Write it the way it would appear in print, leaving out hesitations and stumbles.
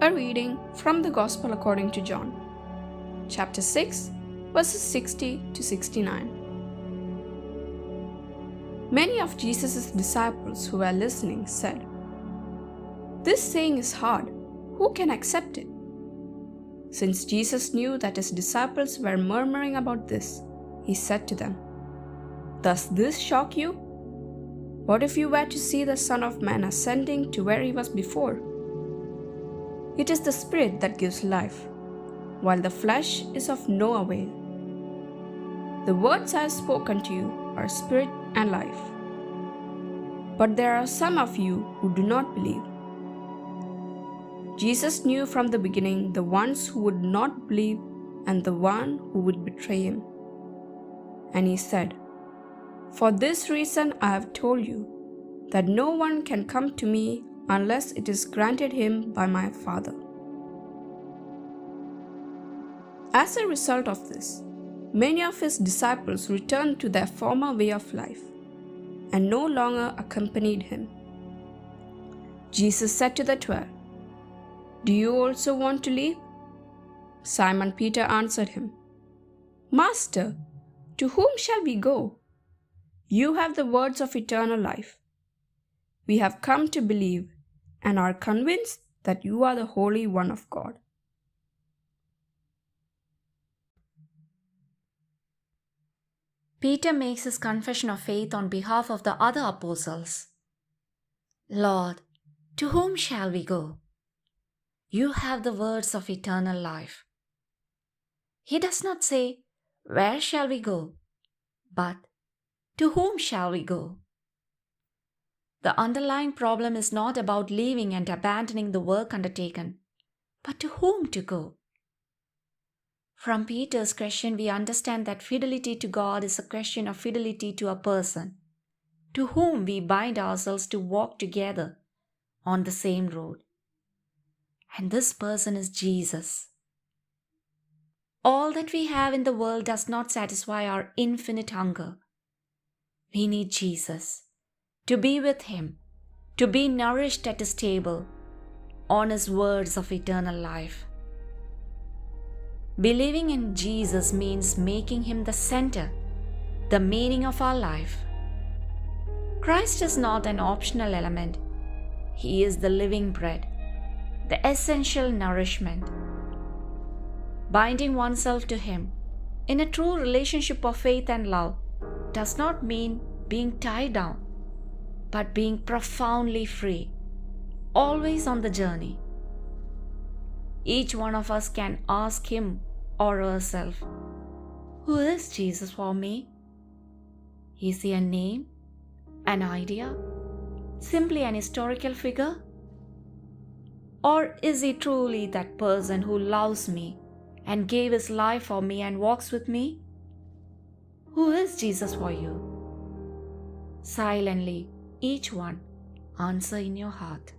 A reading from the Gospel according to John, chapter 6, verses 60 to 69. Many of Jesus' disciples who were listening said, "This saying is hard. Who can accept it?" Since Jesus knew that his disciples were murmuring about this, he said to them, "Does this shock you? What if you were to see the Son of Man ascending to where he was before? It is the Spirit that gives life, while the flesh is of no avail. The words I have spoken to you are spirit and life. But there are some of you who do not believe." Jesus knew from the beginning the ones who would not believe and the one who would betray him. And he said, "For this reason I have told you, that no one can come to me unless it is granted him by my Father." As a result of this, many of his disciples returned to their former way of life and no longer accompanied him. Jesus said to the 12, "Do you also want to leave?" Simon Peter answered him, "Master, to whom shall we go? You have the words of eternal life. We have come to believe and are convinced that you are the Holy One of God." Peter makes his confession of faith on behalf of the other apostles. "Lord, to whom shall we go? You have the words of eternal life." He does not say, "Where shall we go?" but "To whom shall we go?" The underlying problem is not about leaving and abandoning the work undertaken, but to whom to go. From Peter's question, we understand that fidelity to God is a question of fidelity to a person, to whom we bind ourselves to walk together on the same road. And this person is Jesus. All that we have in the world does not satisfy our infinite hunger. We need Jesus, to be with him, to be nourished at his table, on his words of eternal life. Believing in Jesus means making him the center, the meaning of our life. Christ is not an optional element. He is the living bread, the essential nourishment. Binding oneself to him in a true relationship of faith and love does not mean being tied down, but being profoundly free, always on the journey. Each one of us can ask him or herself, "Who is Jesus for me? Is he a name, an idea, simply an historical figure? Or is he truly that person who loves me and gave his life for me and walks with me? Who is Jesus for you?" Silently, each one, answer in your heart.